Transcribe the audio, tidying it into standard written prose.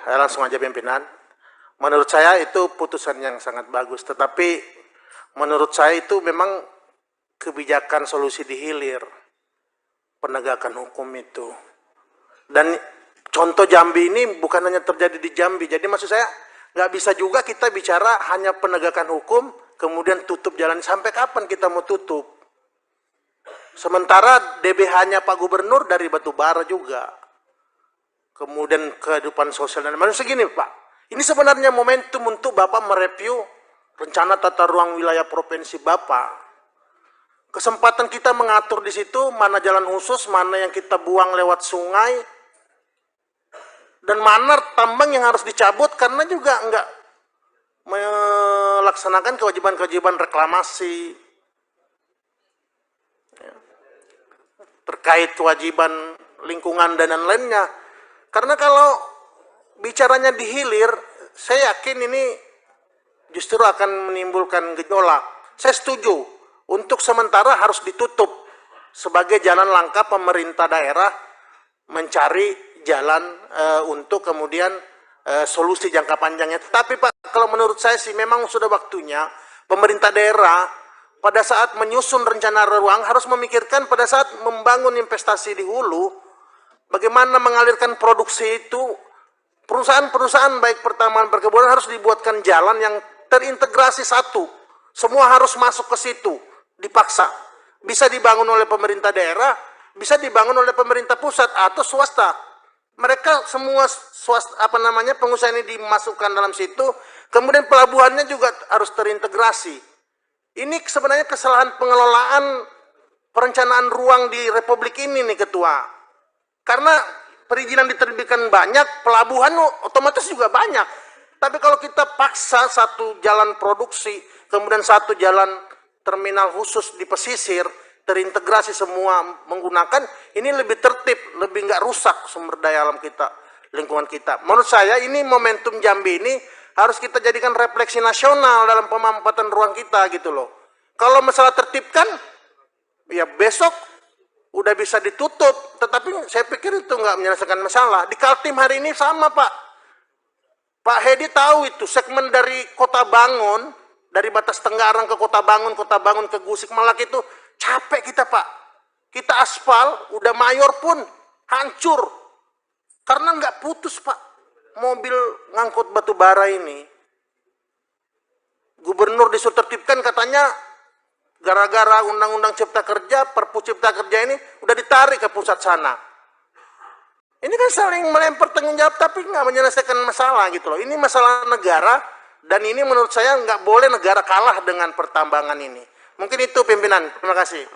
langsung aja pimpinan. Menurut saya itu putusan yang sangat bagus, tetapi menurut saya itu memang kebijakan solusi di hilir penegakan hukum itu. Dan contoh Jambi ini bukan hanya terjadi di Jambi, jadi maksud saya nggak bisa juga kita bicara hanya penegakan hukum, kemudian tutup jalan. Sampai kapan kita mau tutup? Sementara DBH-nya Pak Gubernur dari batubara juga. Kemudian kehidupan sosial dan manusia. Segini Pak, ini sebenarnya momentum untuk Bapak mereview rencana tata ruang wilayah provinsi Bapak. Kesempatan kita mengatur di situ mana jalan khusus, mana yang kita buang lewat sungai, dan mana tambang yang harus dicabut karena juga enggak melaksanakan kewajiban-kewajiban reklamasi terkait kewajiban lingkungan dan lainnya. Karena kalau bicaranya di hilir, saya yakin ini justru akan menimbulkan gejolak. Saya setuju, untuk sementara harus ditutup sebagai jalan langkah pemerintah daerah mencari jalan untuk kemudian solusi jangka panjangnya. Tapi Pak, kalau menurut saya sih memang sudah waktunya pemerintah daerah pada saat menyusun rencana ruang harus memikirkan pada saat membangun investasi di hulu, bagaimana mengalirkan produksi itu. Perusahaan-perusahaan baik pertambangan perkebunan harus dibuatkan jalan yang terintegrasi satu. Semua harus masuk ke situ, dipaksa. Bisa dibangun oleh pemerintah daerah, bisa dibangun oleh pemerintah pusat atau swasta. Mereka semua swasta, pengusaha ini dimasukkan dalam situ, kemudian pelabuhannya juga harus terintegrasi. Ini sebenarnya kesalahan pengelolaan perencanaan ruang di Republik ini nih Ketua. Karena perizinan diterbitkan banyak, pelabuhan otomatis juga banyak. Tapi kalau kita paksa satu jalan produksi, kemudian satu jalan terminal khusus di pesisir, terintegrasi semua menggunakan, ini lebih tertib, lebih nggak rusak sumber daya alam kita, lingkungan kita. Menurut saya ini momentum Jambi ini harus kita jadikan refleksi nasional dalam pemampatan ruang kita gitu loh. Kalau masalah tertibkan, ya besok udah bisa ditutup, tetapi saya pikir itu nggak menyelesaikan masalah. Di Kaltim hari ini sama Pak. Pak Hedi tahu itu segmen dari Kota Bangun, dari Batas Tenggarang ke Kota Bangun ke Gusik Malak itu capek kita Pak. Kita aspal, udah mayor pun hancur. Karena nggak putus Pak, mobil ngangkut batu bara ini. Gubernur disuruh tertibkan katanya, gara-gara undang-undang cipta kerja, perpu cipta kerja ini udah ditarik ke pusat sana. Ini kan saling melempar tanggung jawab tapi nggak menyelesaikan masalah gitu loh. Ini masalah negara dan ini menurut saya nggak boleh negara kalah dengan pertambangan ini. Mungkin itu pimpinan. Terima kasih.